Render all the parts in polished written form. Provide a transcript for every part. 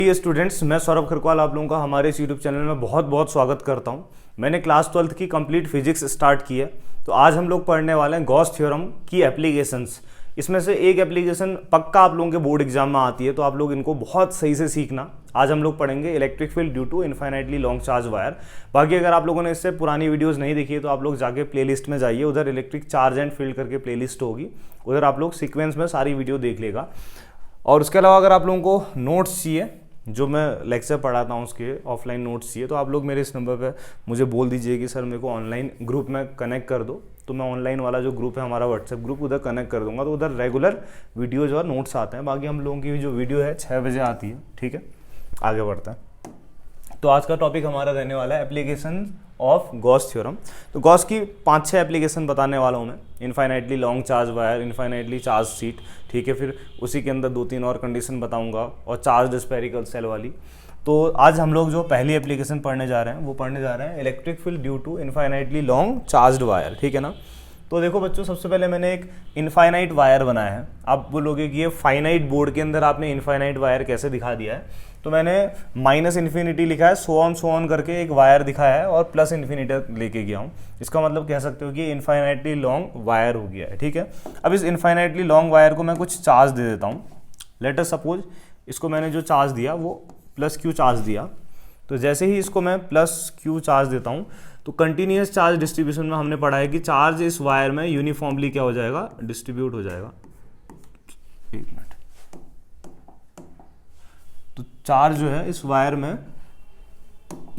ये स्टूडेंट्स, मैं सौरभ खरकवाल आप लोगों का हमारे इस यूट्यूब चैनल में बहुत बहुत स्वागत करता हूं। मैंने क्लास 12th की कंप्लीट फिजिक्स स्टार्ट की है। तो आज हम लोग पढ़ने वाले हैं गॉस थ्योरम की एप्लीकेशंस। इसमें से एक एप्लीकेशन पक्का आप लोगों के बोर्ड एग्जाम में आती है, तो आप लोग इनको बहुत सही से सीखना। आज हम लोग पढ़ेंगे electric field due to infinitely long charge wire. बाकी अगर आप लोगों ने इससे पुरानी वीडियोस नहीं देखी है तो आप लोग जाके प्लेलिस्ट में जाइए, उधर इलेक्ट्रिक चार्ज एंड फील्ड करके प्लेलिस्ट होगी, उधर आप लोग सीक्वेंस में सारी वीडियो देख लेगा। और उसके अलावा अगर आप लोगों को नोट्स चाहिए, जो मैं लेक्चर पढ़ाता हूँ उसके ऑफलाइन नोट्स चाहिए, तो आप लोग मेरे इस नंबर पे मुझे बोल दीजिए कि सर मेरे को ऑनलाइन ग्रुप में कनेक्ट कर दो, तो मैं ऑनलाइन वाला जो ग्रुप है हमारा व्हाट्सएप ग्रुप, उधर कनेक्ट कर दूंगा। तो उधर रेगुलर वीडियोज और नोट्स आते हैं। बाकी हम लोगों की जो वीडियो है 6 बजे आती है। ठीक है, आगे बढ़ता है। तो आज का टॉपिक हमारा रहने वाला है एप्लीकेशन ऑफ गॉस थ्योरम। तो गॉस की 5-6 एप्लीकेशन बताने वाला हूँ मैं। Infinitely long charge wire, infinitely charge sheet, ठीक है, फिर उसी के अंदर 2-3 और कंडीशन बताऊंगा, और चार्ज स्फेरिकल सेल वाली। तो आज हम लोग जो पहली एप्लीकेशन पढ़ने जा रहे हैं वो पढ़ने जा रहे हैं electric field due to infinitely long charged wire. ठीक है ना। तो देखो बच्चों, सबसे पहले मैंने एक इनफाइनाइट वायर बनाया है। आप बोलोगे कि ये फाइनाइट बोर्ड के अंदर आपने इनफाइनाइट वायर कैसे दिखा दिया है। तो मैंने माइनस इन्फिनिटी लिखा है, सो ऑन करके एक वायर दिखाया है, और प्लस इन्फिनिटी लेके गया हूँ। इसका मतलब कह सकते हो कि इनफाइनाइटली लॉन्ग वायर हो गया है। ठीक है, अब इस इनफाइनाइटली लॉन्ग वायर को मैं कुछ चार्ज दे देता हूँ। लेट अस सपोज इसको मैंने जो चार्ज दिया वो प्लस क्यू चार्ज दिया। तो जैसे ही इसको मैं प्लस क्यू चार्ज देता हूँ, तो कंटिन्यूस चार्ज डिस्ट्रीब्यूशन में हमने पढ़ा है कि चार्ज इस वायर में यूनिफॉर्मली क्या हो जाएगा, डिस्ट्रीब्यूट हो जाएगा। एक मिनट। तो चार्ज जो है इस वायर में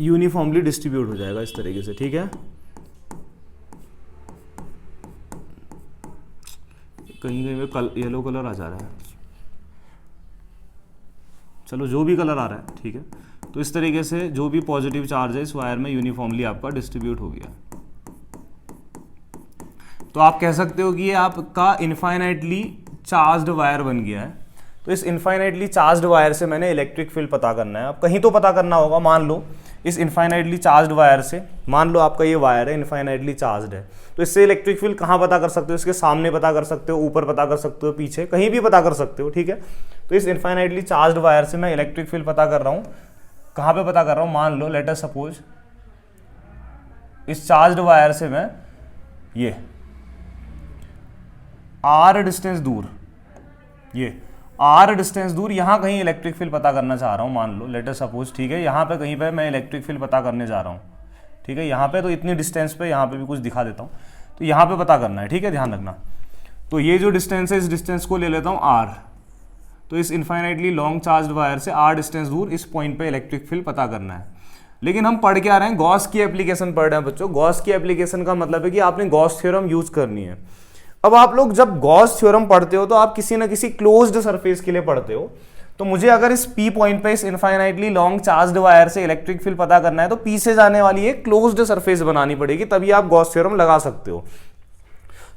यूनिफॉर्मली डिस्ट्रीब्यूट हो जाएगा इस तरीके से। ठीक है, कहीं कहीं में येलो कलर आ जा रहा है, चलो जो भी कलर आ रहा है ठीक है। तो इस तरीके से जो भी पॉजिटिव चार्ज है इस वायर में यूनिफॉर्मली आपका डिस्ट्रीब्यूट हो गया। तो आप कह सकते हो कि ये आपका इनफाइनाइटली चार्ज्ड वायर बन गया है। तो इस इनफाइनाइटली चार्ज्ड वायर से मैंने इलेक्ट्रिक फील्ड पता करना है। अब कहीं तो पता करना होगा। मान लो इस इनफाइनाइटली चार्ज्ड वायर से, मान लो आपका ये वायर है इनफाइनाइटली चार्ज्ड है, तो इससे इलेक्ट्रिक फील्ड कहाँ पता कर सकते हो? इसके सामने पता कर सकते हो, ऊपर पता कर सकते हो, पीछे कहीं भी पता कर सकते हो। ठीक है, तो इस इनफाइनाइटली चार्ज्ड वायर से मैं इलेक्ट्रिक फील्ड पता कर रहा हूँ। कहाँ पे पता कर रहा हूँ? मान लो लेट अस सपोज इस चार्ज्ड वायर से मैं ये आर डिस्टेंस दूर, ये आर डिस्टेंस दूर यहाँ कहीं इलेक्ट्रिक फील्ड पता करना चाह रहा हूँ। मान लो लेट अस सपोज, ठीक है, यहाँ पे कहीं पे मैं इलेक्ट्रिक फील्ड पता करने जा रहा हूँ। ठीक है, यहाँ पे तो इतनी डिस्टेंस पे, यहाँ पे भी कुछ दिखा देता हूँ, तो यहाँ पे पता करना है। ठीक है, ध्यान रखना। तो ये जो डिस्टेंस है, इस डिस्टेंस को ले लेता हूँ आर। तो इस इनफाइनाइटली लॉन्ग चार्ज्ड वायर से आर डिस्टेंस दूर इस पॉइंट पे इलेक्ट्रिक फील्ड पता करना है। लेकिन हम पढ़ के आ रहे हैं, गॉस की एप्लीकेशन पढ़ रहे हैं बच्चों। गॉस की एप्लीकेशन का मतलब है कि आपने गॉस थ्योरम यूज करनी है। अब आप लोग जब गॉस थ्योरम पढ़ते हो तो आप किसी ना किसी क्लोज्ड सरफेस के लिए पढ़ते हो। तो मुझे अगर इस पी पॉइंट पे इस इनफाइनाइटली लॉन्ग चार्ज्ड वायर से इलेक्ट्रिक फील्ड पता करना है, तो पी से जाने वाली एक क्लोज्ड सरफेस बनानी पड़ेगी, तभी आप गॉस थ्योरम लगा सकते हो।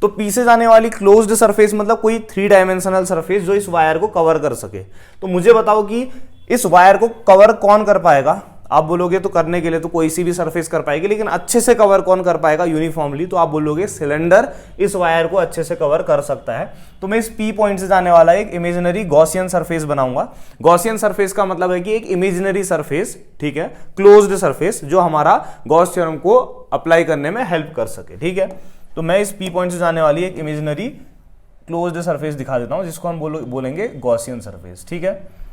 तो पी से जाने वाली क्लोज्ड सरफेस मतलब कोई 3 डायमेंशनल सरफेस जो इस वायर को कवर कर सके। तो मुझे बताओ कि इस वायर को कवर कौन कर पाएगा? आप बोलोगे तो करने के लिए तो कोई सी भी सरफेस कर पाएगी, लेकिन अच्छे से कवर कौन कर पाएगा यूनिफॉर्मली? तो आप बोलोगे सिलेंडर इस वायर को अच्छे से कवर कर सकता है। तो मैं इस पी पॉइंट से जाने वाला एक इमेजिनरी गॉसियन सरफेस बनाऊंगा। गॉसियन सरफेस का मतलब है कि एक इमेजिनरी सरफेस, ठीक है, क्लोज्ड सरफेस, जो हमारा गॉस थ्योरम को अप्लाई करने में हेल्प कर सके। ठीक है, तो मैं इस पी पॉइंट से जाने वाली एक इमेजिनरी क्लोज्ड सरफेस दिखा देता हूं, जिसको हम बोलेंगे गॉसियन सरफेस। ठीक है,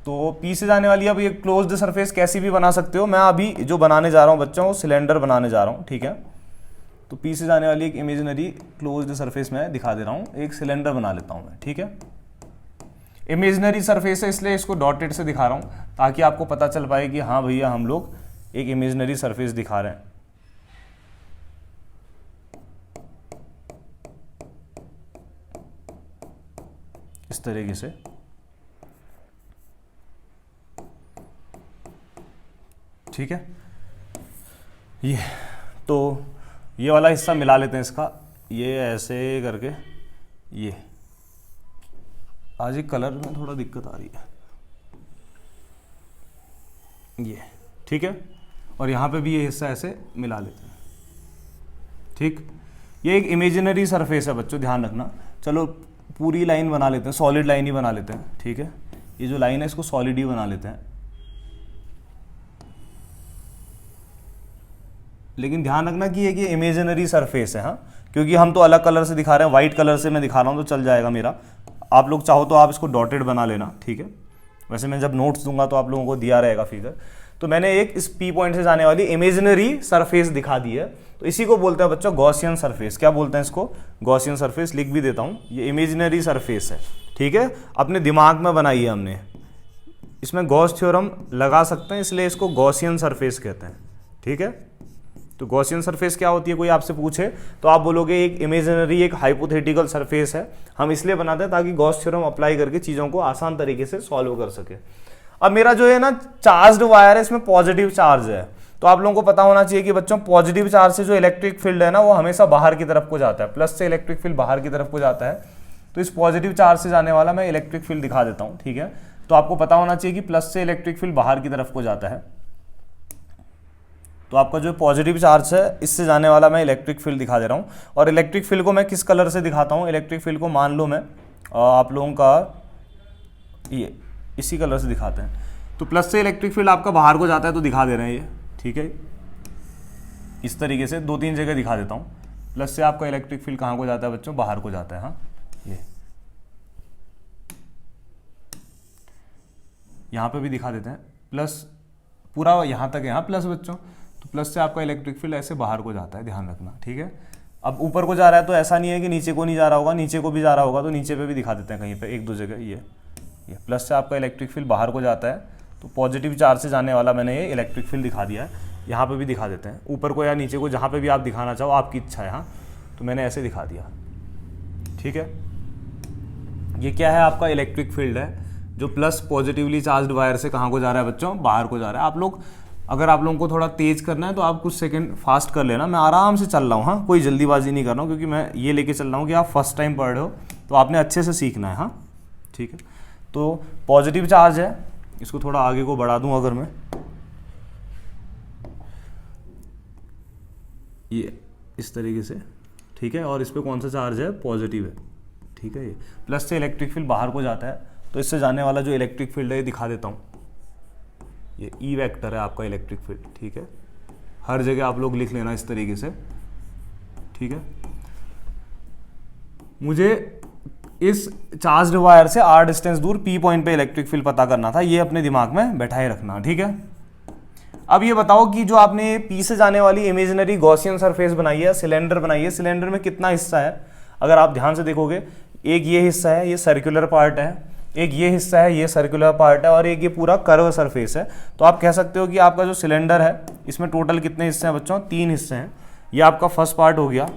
तो पी से जाने वाली अब ये क्लोज्ड सरफेस कैसी भी बना सकते हो। मैं अभी जो बनाने जा रहा हूं बच्चों, वो सिलेंडर बनाने जा रहा हूं। ठीक है, तो पी से जाने वाली एक इमेजिनरी क्लोज्ड सरफेस मैं दिखा दे रहा हूं, एक सिलेंडर बना लेता हूं मैं। ठीक है, इमेजिनरी सरफेस है इसलिए इसको डॉटेड से दिखा रहा हूं, ताकि आपको पता चल पाए कि हाँ भैया हम लोग एक इमेजिनरी सरफेस दिखा रहे हैं। इस तरीके से। ठीक है, ये तो ये वाला हिस्सा मिला लेते हैं इसका, ये ऐसे करके। ये आज एक कलर में थोड़ा दिक्कत आ रही है, ये ठीक है, और यहाँ पे भी ये हिस्सा ऐसे मिला लेते हैं। ठीक, ये एक इमेजिनरी सरफेस है बच्चों, ध्यान रखना। चलो पूरी लाइन बना लेते हैं, सॉलिड लाइन ही बना लेते हैं। ठीक है, ये जो लाइन है इसको सॉलिड ही बना लेते हैं, लेकिन ध्यान रखना कि ये इमेजिनरी सरफेस है, हाँ, क्योंकि हम तो अलग कलर से दिखा रहे हैं, वाइट कलर से मैं दिखा रहा हूँ तो चल जाएगा मेरा। आप लोग चाहो तो आप इसको डॉटेड बना लेना, ठीक है। वैसे मैं जब नोट्स दूंगा तो आप लोगों को दिया रहेगा फिगर। तो मैंने एक इस पी पॉइंट से जाने वाली इमेजिनरी सरफेस दिखा दी है, तो इसी को बोलते हैं बच्चों गॉसियन सरफेस। क्या बोलते हैं इसको? Gaussian surface. लिख भी देता हूँ, ये इमेजिनरी सरफेस है, ठीक है। अपने दिमाग में बनाई है हमने, इसमें गॉस थ्योरम लगा सकते हैं, इसलिए इसको गॉसियन सरफेस कहते हैं, ठीक है। तो गॉसियन सरफेस क्या होती है, कोई आपसे पूछे तो आप बोलोगे एक इमेजिनरी, एक हाइपोथेटिकल सरफेस है। हम इसलिए बनाते हैं ताकि गॉस थ्योरम अप्लाई करके चीज़ों को आसान तरीके से सॉल्व कर सके। अब मेरा जो है ना चार्ज्ड वायर है, इसमें पॉजिटिव चार्ज है, तो आप लोगों को पता होना चाहिए कि बच्चों पॉजिटिव चार्ज से जो इलेक्ट्रिक फील्ड है ना वो हमेशा बाहर की तरफ को जाता है, प्लस से इलेक्ट्रिक फील्ड बाहर की तरफ को जाता है। तो इस पॉजिटिव चार्ज से जाने वाला मैं इलेक्ट्रिक फील्ड दिखा देता हूँ, ठीक है। तो आपको पता होना चाहिए कि प्लस से इलेक्ट्रिक फील्ड बाहर की तरफ को जाता है, तो आपका जो पॉजिटिव चार्ज है इससे जाने वाला मैं इलेक्ट्रिक फील्ड दिखा दे रहा हूँ। और इलेक्ट्रिक फील्ड को मैं किस कलर से दिखाता हूँ? इलेक्ट्रिक फील्ड को मान लो मैं आप लोगों का ये इसी कलर से दिखाते हैं। तो प्लस से इलेक्ट्रिक फील्ड आपका बाहर को जाता है तो दिखा दे रहे हैं ये, ठीक है। इस तरीके से 2-3 जगह दिखा देता हूँ। प्लस से आपका इलेक्ट्रिक फील्ड कहाँ को जाता है बच्चों? बाहर को जाता है, हाँ। ये यहाँ पे भी दिखा देते हैं, प्लस पूरा यहाँ तक है, हाँ प्लस बच्चों। तो प्लस से आपका इलेक्ट्रिक फील्ड ऐसे बाहर को जाता है, ध्यान रखना, ठीक है। अब ऊपर को जा रहा है तो ऐसा नहीं है कि नीचे को नहीं जा रहा होगा, नीचे को भी जा रहा होगा, तो नीचे पे भी दिखा देते हैं कहीं पे 1-2 जगह। ये प्लस से आपका इलेक्ट्रिक फील्ड बाहर को जाता है, तो पॉजिटिव चार्ज से जाने वाला मैंने ये इलेक्ट्रिक फील्ड दिखा दिया है। यहाँ पे भी दिखा देते हैं, ऊपर को या नीचे को, जहाँ पे भी आप दिखाना चाहो, आपकी इच्छा है, हाँ। तो मैंने ऐसे दिखा दिया, ठीक है। ये क्या है? आपका इलेक्ट्रिक फील्ड है जो प्लस पॉजिटिवली चार्ज्ड वायर से कहाँ को जा रहा है बच्चों? बाहर को जा रहा है। आप लोग अगर आप लोगों को थोड़ा तेज करना है तो आप कुछ सेकंड फास्ट कर लेना, मैं आराम से चल रहा हूँ, हाँ, कोई जल्दीबाजी नहीं कर रहा हूँ, क्योंकि मैं ये लेके चल रहा हूँ कि आप फर्स्ट टाइम पढ़ रहे हो तो आपने अच्छे से सीखना है, हाँ, ठीक है। तो पॉजिटिव चार्ज है, इसको थोड़ा आगे को बढ़ा दूं अगर मैं, ये इस तरीके से, ठीक है। और इस पर कौन सा चार्ज है? पॉजिटिव है, ठीक है। ये प्लस से इलेक्ट्रिक फील्ड बाहर को जाता है, तो इससे जाने वाला जो इलेक्ट्रिक फील्ड है ये दिखा देता हूँ। ये ई वेक्टर है आपका इलेक्ट्रिक फील्ड, ठीक है। हर जगह आप लोग लिख लेना इस तरीके से, ठीक है। मुझे इस चार्ज्ड वायर से r डिस्टेंस दूर p पॉइंट पे इलेक्ट्रिक फील्ड पता करना था, ये अपने दिमाग में बैठाए रखना, ठीक है। अब ये बताओ कि जो आपने p से जाने वाली इमेजिनरी गॉसियन सरफेस बनाई है, सिलेंडर बनाई है, सिलेंडर में कितना हिस्सा है? अगर आप ध्यान से देखोगे, एक ये हिस्सा है, ये सर्कुलर पार्ट है, एक ये हिस्सा है, ये सर्कुलर पार्ट है, और एक ये पूरा कर्व सरफेस है। तो आप कह सकते हो कि आपका जो सिलेंडर है इसमें टोटल कितने हिस्से हैं बच्चों? 3 हिस्से हैं। ये आपका फर्स्ट पार्ट हो गया,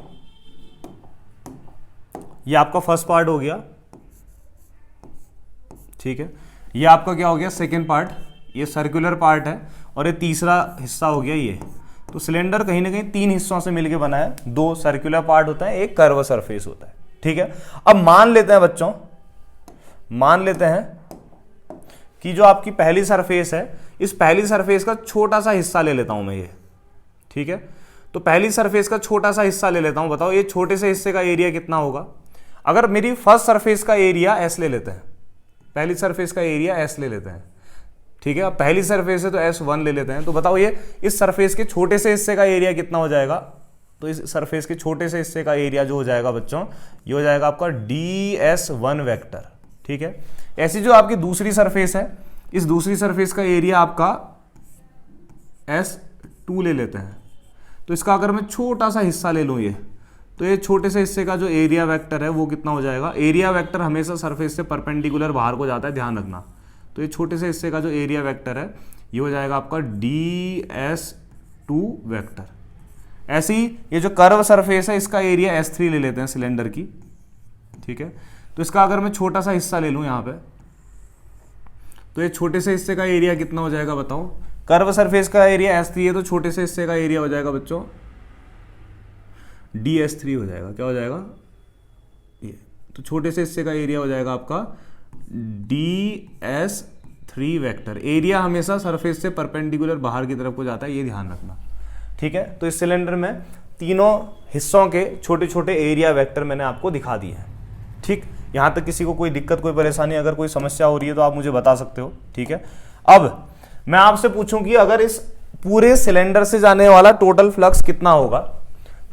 ये आपका फर्स्ट पार्ट हो गया, ठीक है। ये आपका क्या हो गया? सेकेंड पार्ट, ये सर्कुलर पार्ट है, और ये तीसरा हिस्सा हो गया ये। तो सिलेंडर कहीं ना कहीं 3 हिस्सों से मिलके बना है, 2 सर्कुलर पार्ट होता है, एक कर्व सरफेस होता है, ठीक है। अब मान लेते हैं बच्चों, मान लेते हैं कि जो आपकी पहली सरफेस है, इस पहली सरफेस का छोटा सा हिस्सा ले लेता हूं मैं ये, ठीक है। तो पहली सरफेस का छोटा सा हिस्सा ले लेता हूं, बताओ ये छोटे से हिस्से का एरिया कितना होगा? अगर मेरी फर्स्ट सरफेस का एरिया S ले लेते हैं, पहली सरफेस का एरिया S ले लेते हैं, ठीक है। अब पहली सरफेस है तो S1 ले लेते हैं, तो बताओ ये इस सरफेस के छोटे से हिस्से का एरिया कितना हो जाएगा? तो इस सरफेस के छोटे से हिस्से का एरिया जो हो जाएगा बच्चों, ये हो जाएगा आपका DS1 वेक्टर, ठीक है। ऐसी जो आपकी दूसरी सरफेस है, इस दूसरी सरफेस का एरिया आपका S2 ले लेते हैं। तो इसका अगर मैं छोटा सा हिस्सा ले लूँ ये, तो ये छोटे से हिस्से का जो एरिया वेक्टर है वो कितना हो जाएगा? एरिया वेक्टर हमेशा सरफेस से परपेंडिकुलर बाहर को जाता है, ध्यान रखना। तो ये छोटे से हिस्से का जो एरिया वेक्टर है ये हो जाएगा आपका DS2 वेक्टर। ऐसे ही ये जो कर्व सरफेस है इसका एरिया S3 ले लेते हैं सिलेंडर की, ठीक है। तो इसका अगर मैं छोटा सा हिस्सा ले लूँ यहाँ पे, तो ये छोटे से हिस्से का एरिया कितना हो जाएगा बताओ? कर्व सरफेस का एरिया S3 है, तो छोटे से हिस्से का एरिया हो जाएगा बच्चों DS3 हो जाएगा। क्या हो जाएगा? ये तो छोटे से हिस्से का एरिया हो जाएगा आपका DS3 वेक्टर। एरिया हमेशा सरफेस से परपेंडिकुलर बाहर की तरफ को जाता है, ये ध्यान रखना, ठीक है। तो इस सिलेंडर में तीनों हिस्सों के छोटे छोटे एरिया वेक्टर मैंने आपको दिखा दिए हैं, ठीक। यहाँ तक किसी को कोई दिक्कत, कोई परेशानी, अगर कोई समस्या हो रही है तो आप मुझे बता सकते हो, ठीक है। अब मैं आपसे पूछूं कि अगर इस पूरे सिलेंडर से जाने वाला टोटल फ्लक्स कितना होगा,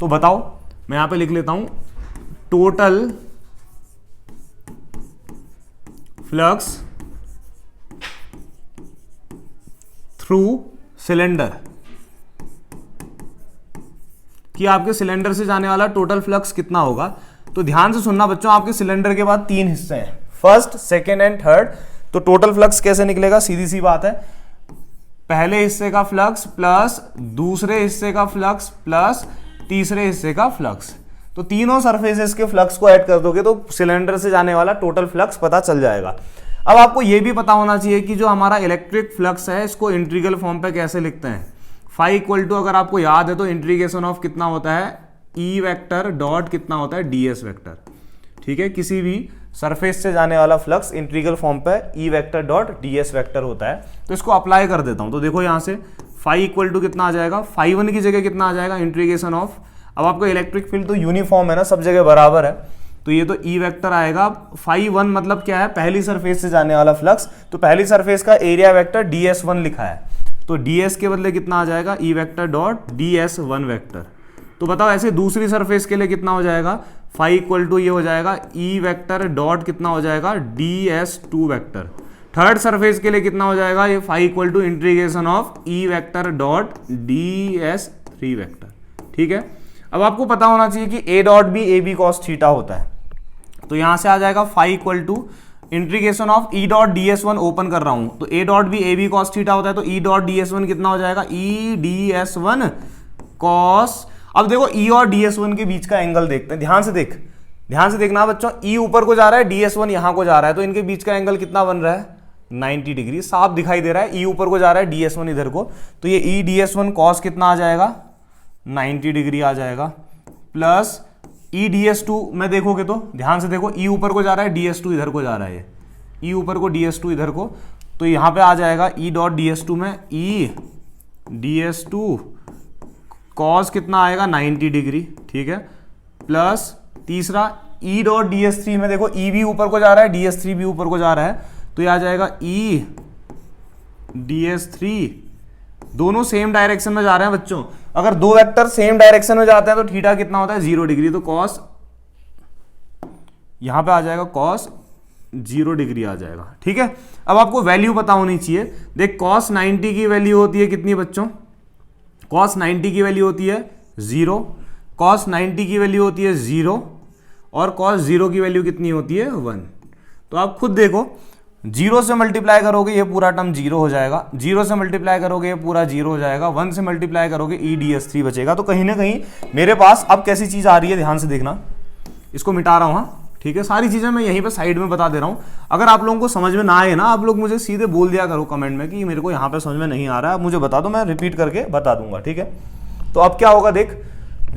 तो बताओ। मैं यहां पे लिख लेता हूं टोटल फ्लक्स थ्रू सिलेंडर, कि आपके सिलेंडर से जाने वाला टोटल फ्लक्स कितना होगा। तो ध्यान से सुनना बच्चों, आपके सिलेंडर के बाद 3 हिस्से हैं, फर्स्ट, सेकेंड एंड थर्ड। तो टोटल फ्लक्स कैसे निकलेगा, सीधी सी बात है, पहले हिस्से का फ्लक्स प्लस दूसरे हिस्से का फ्लक्स प्लस तीसरे हिस्से का फ्लक्स। तो तीनों सरफेसेस के फ्लक्स को ऐड कर दोगे तो सिलेंडर से जाने वाला टोटल फ्लक्स पता चल जाएगा। अब आपको यह भी पता होना चाहिए कि जो हमारा इलेक्ट्रिक फ्लक्स है इसको इंटीग्रल फॉर्म पे कैसे लिखते हैं। फाई इक्वल टू, अगर आपको याद है तो इंटीग्रेशन ऑफ कितना होता है, ई वेक्टर डॉट कितना होता है, डी एस वेक्टर, ठीक है। किसी भी सरफेस से जाने वाला फ्लक्स इंटीग्रल फॉर्म पे ई vector dot D S vector होता है। तो इसको अप्लाई कर देता हूं, तो देखो यहां से फाई इक्वल टू कितना आ जाएगा, फाई वन की जगह कितना आ जाएगा, इंटीग्रेशन ऑफ, अब आपको इलेक्ट्रिक फील्ड तो यूनिफॉर्म है ना, सब जगह बराबर है, तो ये तो ई वेक्टर आएगा। फाई वन मतलब क्या है, पहली सरफेस से जाने वाला फ्लक्स, तो पहली सरफेस का area vector D S one लिखा है, तो डी एस के बदले कितना आ जाएगा, ई vector dot D S one vector. तो बताओ ऐसे दूसरी सरफेस के लिए कितना हो जाएगा, फाई इक्वल टू ये हो जाएगा ई वेक्टर डॉट कितना हो जाएगा, D S two vector. Third surface के लिए कितना हो जाएगा, ये phi equal to integration of E vector dot D S three vector, ठीक है। अब आपको पता होना चाहिए कि ए डॉट भी ए बी कॉस थीटा होता है, तो यहां से आ जाएगा phi equal to integration of E dot D S one, open कर रहा हूं तो ए डॉट भी ए बी कॉस थीटा होता है, तो ई डॉट डी एस वन कितना हो जाएगा, ई डी एस वन कॉस। अब देखो ई और डी एस वन के बीच का एंगल देखते हैं, ध्यान से देखना बच्चों, ई ऊपर को जा रहा है, डी एस वन यहां को जा रहा है, तो इनके बीच का एंगल कितना बन रहा है, 90 डिग्री, साफ दिखाई दे रहा है। ई ऊपर को जा रहा है, डी एस वन इधर को, तो ये E D S one cos कितना आ जाएगा, 90 डिग्री आ जाएगा, plus E D S two में देखोगे तो ध्यान से देखो, ई ऊपर को जा रहा है, डी एस टू इधर को जा रहा है, ई ऊपर को डी एस टू इधर को, तो यहां पे आ जाएगा E dot D S two में E D S two cos कितना आएगा, 90 डिग्री, ठीक है, प्लस तीसरा E dot D S three में देखो, ई भी ऊपर को जा रहा है, डी एस थ्री भी ऊपर को जा रहा है, तो ये आ जाएगा ई डी एस थ्री, दोनों सेम डायरेक्शन में जा रहे हैं बच्चों। अगर दो वेक्टर सेम डायरेक्शन में जाते हैं तो थीटा कितना होता है, 0 डिग्री, तो कॉस यहां पे आ जाएगा कॉस 0 डिग्री आ जाएगा, ठीक है। अब आपको वैल्यू पता होनी चाहिए, देख कॉस 90 की वैल्यू होती है कितनी बच्चों, कॉस 90 की वैल्यू होती है 0, कॉस 90 की वैल्यू होती है 0, और कॉस 0 की वैल्यू कितनी होती है 1। तो आप खुद देखो, 0 से मल्टीप्लाई करोगे ये पूरा टर्म 0 हो जाएगा, 0 से मल्टीप्लाई करोगे ये पूरा 0 हो जाएगा, 1 से मल्टीप्लाई करोगे ई डी एस थ्री बचेगा। तो कहीं ना कहीं मेरे पास अब कैसी चीज आ रही है, ध्यान से देखना, इसको मिटा रहा हूं, हाँ ठीक है, सारी चीजें मैं यहीं पे साइड में बता दे रहा हूं। अगर आप लोगों को समझ में ना आए ना, आप लोग मुझे सीधे बोल दिया करो कमेंट में कि मेरे को यहाँ पे समझ में नहीं आ रहा है, मुझे बता दो, मैं रिपीट करके बता दूंगा, ठीक है। तो अब क्या होगा, देख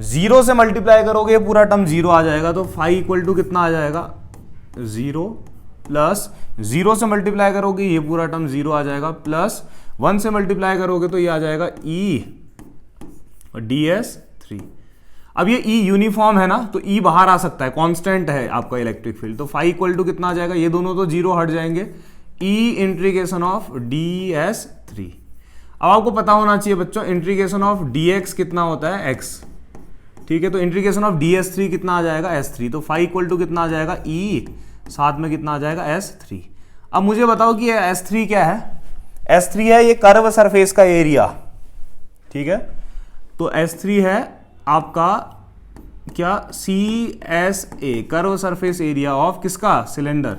0 से मल्टीप्लाई करोगे ये पूरा टर्म 0 आ जाएगा, तो फाई इक्वल टू कितना आ जाएगा 0, प्लस 0 से मल्टीप्लाई करोगे ये पूरा टर्म 0 आ जाएगा, प्लस 1 से मल्टीप्लाई करोगे तो ये आ जाएगा ई और डी एस थ्री। अब ये ई यूनिफॉर्म है ना, तो ई बाहर आ सकता है, कांस्टेंट है आपका इलेक्ट्रिक फील्ड, तो फाई इक्वल टू कितना आ जाएगा, ये दोनों तो 0 हट जाएंगे, E integration of D S three. अब आपको पता होना चाहिए बच्चों, इंटीग्रेशन ऑफ डी एक्स कितना होता है x, ठीक है, तो integration of D S three कितना आ जाएगा s3, तो फाई इक्वल टू कितना आ जाएगा e, साथ में कितना आ जाएगा s3। अब मुझे बताओ कि ये s3 क्या है, s3 है ये कर्व सरफेस का एरिया, ठीक है, तो s3 है आपका क्या, CSA, curve surface area of किसका, सिलेंडर।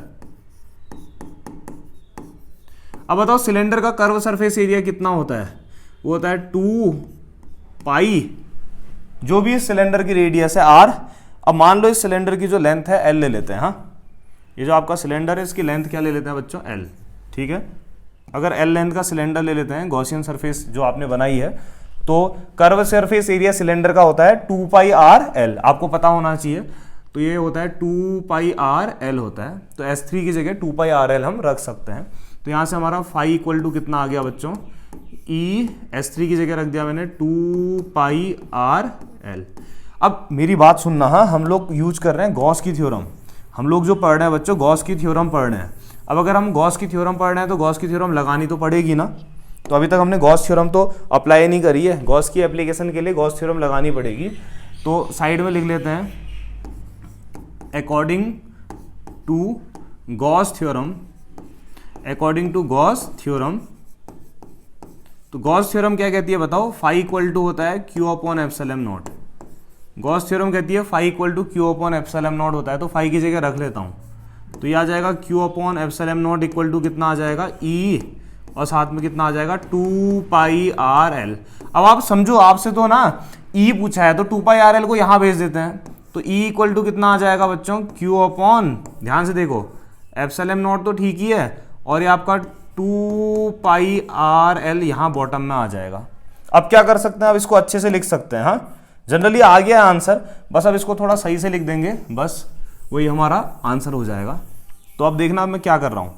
अब बताओ सिलेंडर का कर्व सरफेस एरिया कितना होता है, वो होता है 2 पाई, जो भी इस सिलेंडर की रेडियस है r। अब मान लो इस सिलेंडर की जो लेंथ है l ले लेते हैं, हाँ ये जो आपका सिलेंडर है इसकी लेंथ क्या ले लेते हैं बच्चों, l, ठीक है। अगर l लेंथ का सिलेंडर ले लेते हैं, गॉसियन सरफेस जो आपने बनाई है, तो कर्व सरफेस एरिया सिलेंडर का होता है 2 पाई r l, आपको पता होना चाहिए, तो ये होता है 2 पाई r l होता है, तो s3 की जगह 2 पाई r l हम रख सकते हैं। तो यहाँ से हमारा फाई इक्वल टू कितना आ गया बच्चों, ई s3 की जगह रख दिया मैंने 2 पाई r l। अब मेरी बात सुनना, हाँ हम लोग यूज कर रहे हैं गॉस की थ्योरम, हम लोग जो पढ़ रहे हैं बच्चों गॉस की थ्योरम पढ़ रहे हैं। अब अगर हम गॉस की थ्योरम पढ़ रहे हैं तो गॉस की थ्योरम लगानी तो पड़ेगी ना। तो अभी तक हमने गॉस थ्योरम तो अप्लाई नहीं करी है, गॉस की एप्लीकेशन के लिए गॉस थ्योरम लगानी पड़ेगी। तो साइड में लिख लेते हैं according to Gauss theorem, according to Gauss theorem. तो गॉस थ्योरम क्या कहती है बताओ, फाई इक्वल टू होता है Q upon epsilon naught. Gauss theorem कहती है phi equal to Q upon epsilon naught होता है। तो फाई की जगह रख लेता हूँ, तो ये आ जाएगा Q upon epsilon naught equal to कितना आ जाएगा ई, और साथ में कितना आ जाएगा 2 पाई आर एल। अब आप समझो, आपसे तो ना ई पूछा है तो 2 पाई आर एल को यहाँ भेज देते हैं। तो ई इक्वल टू कितना आ जाएगा बच्चों, क्यू अपॉन, ध्यान से देखो एप्सिलॉन नॉट तो ठीक ही है, और ये आपका 2 पाई आर एल यहाँ बॉटम में आ जाएगा। अब क्या कर सकते हैं, अब इसको अच्छे से लिख सकते हैं। हाँ जनरली आ गया आंसर, बस अब इसको थोड़ा सही से लिख देंगे, बस वही हमारा आंसर हो जाएगा। तो अब देखना मैं क्या कर रहा हूं,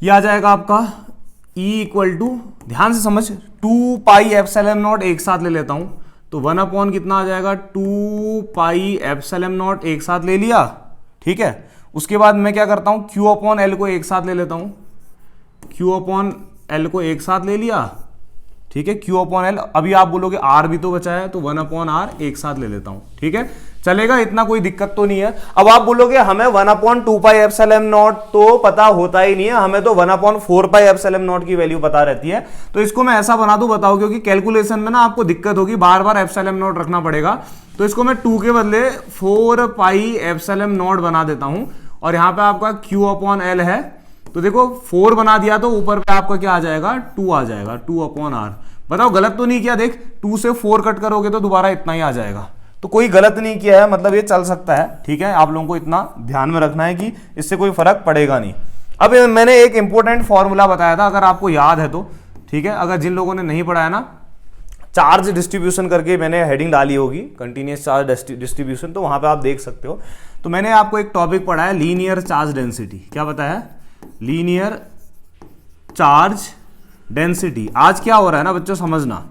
ये आ जाएगा आपका E इक्वल टू, ध्यान से समझ, 2 पाई एप्सिलॉन नॉट एक साथ ले लेता हूं, तो 1 अपॉन कितना आ जाएगा 2 पाई एप्सिलॉन नॉट एक साथ ले लिया, ठीक है। उसके बाद मैं क्या करता हूं, Q अपॉन एल को एक साथ ले लेता हूं, Q अपॉन एल को एक साथ ले लिया, ठीक है, Q अपॉन एल। अभी आप बोलोगे R भी तो बचा है, तो 1 अपॉन R एक साथ ले लेता हूं, ठीक है, चलेगा, इतना कोई दिक्कत तो नहीं है। अब आप बोलोगे हमें 1 अपॉन 2 पाई एप्सिलॉन नॉट तो पता होता ही नहीं है, हमें तो 1 अपॉन 4 पाई एप्सिलॉन नॉट की वैल्यू पता रहती है। तो इसको मैं ऐसा बना दूं, बताओ, क्योंकि कैलकुलेशन में ना आपको दिक्कत होगी, बार बार एप्सिलॉन नॉट रखना पड़ेगा। तो इसको मैं 2 के बदले 4 पाई एप्सिलॉन नॉट बना देता हूं, और यहां पे आपका Q अपॉन एल है, तो देखो 4 बना दिया तो ऊपर पे आपका क्या आ जाएगा 2 आ जाएगा, 2 अपॉन आर। बताओ गलत तो नहीं किया, देख 2 से 4 कट करोगे तो दोबारा इतना ही आ जाएगा, तो कोई गलत नहीं किया है, मतलब ये चल सकता है, ठीक है। आप लोगों को इतना ध्यान में रखना है कि इससे कोई फर्क पड़ेगा नहीं। अब मैंने एक इंपॉर्टेंट फॉर्मूला बताया था, अगर आपको याद है तो, ठीक है, अगर जिन लोगों ने नहीं पढ़ा है ना, चार्ज डिस्ट्रीब्यूशन करके मैंने हेडिंग डाली होगी, कंटिन्यूअस चार्ज डिस्ट्रीब्यूशन, तो वहां पे आप देख सकते हो। तो मैंने आपको एक टॉपिक पढ़ा है लीनियर चार्ज डेंसिटी, क्या बताया, लीनियर चार्ज डेंसिटी। आज क्या हो रहा है ना बच्चों, समझना,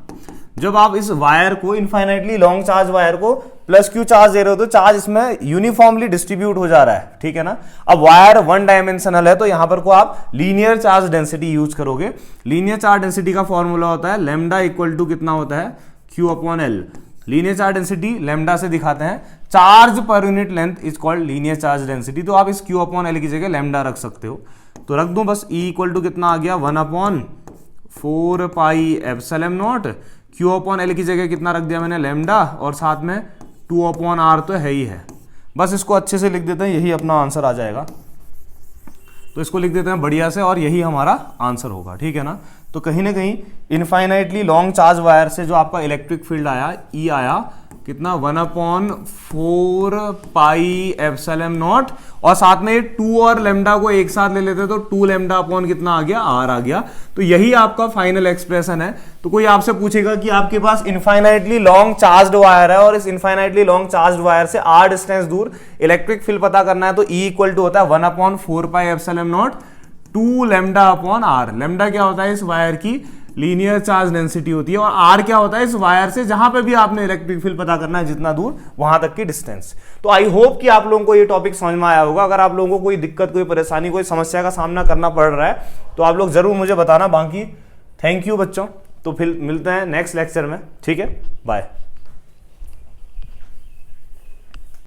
जब आप इस वायर को, इनफाइनाइटली लॉन्ग चार्ज वायर को प्लस क्यू चार्ज दे रहे हो, तो चार्ज इसमें यूनिफॉर्मली डिस्ट्रीब्यूट हो जा रहा है, ठीक है ना। अब वायर 1 डायमेंशनल है, तो यहां पर को आप लीनियर चार्ज डेंसिटी यूज करोगे। लीनियर चार्ज डेंसिटी का फॉर्मूला होता है लेमडा इक्वल टू कितना होता है, Q upon L. Linear charge density lambda से दिखाते हैं, charge per unit length is called linear charge density. तो आप इस क्यू अपॉन एल की जगह लेमडा रख सकते हो, तो रख दो बस। ई इक्वल टू कितना आ गया 1 upon 4 pi epsilon not, Q upon L की जगह कितना रख दिया मैंने लेमडा, और साथ में 2 अपॉन आर तो है ही है। बस इसको अच्छे से लिख देते हैं, यही अपना आंसर आ जाएगा। तो इसको लिख देते हैं बढ़िया से, और यही हमारा आंसर होगा, ठीक है ना। तो कहीं ना कहीं इनफाइनाइटली लॉन्ग चार्ज वायर से जो आपका इलेक्ट्रिक फील्ड आया, ई आया कितना 1 अपॉन 4 पाई एप्सिलॉन नॉट, और साथ में 2 और लेमडा को एक साथ ले लेते तो 2 लेमडा अपॉन कितना आ गया, आर आ गया। तो यही आपका फाइनल एक्सप्रेशन है। तो कोई आपसे पूछेगा कि आपके पास इनफाइनाइटली लॉन्ग चार्ज वायर है, और इस इनफाइनाइटली लॉन्ग चार्ज वायर से आर डिस्टेंस दूर इलेक्ट्रिक फील्ड पता करना है, तो ई इक्वल टू होता है 1 upon 4 pi epsilon naught 2 lambda upon R. Lambda क्या होता है, इस वायर की लीनियर चार्ज डेंसिटी होती है, और आर क्या होता है, इस वायर से जहां पे भी आपने इलेक्ट्रिक फील्ड पता करना है, जितना दूर वहां तक की डिस्टेंस। तो आई होप कि आप लोगों को ये टॉपिक समझ में आया होगा। अगर आप लोगों को कोई दिक्कत, कोई परेशानी, कोई समस्या का सामना करना पड़ रहा है, तो आप लोग जरूर मुझे बताना। बाकी थैंक यू बच्चों, तो फिर मिलते हैं नेक्स्ट लेक्चर में, ठीक है, बाय।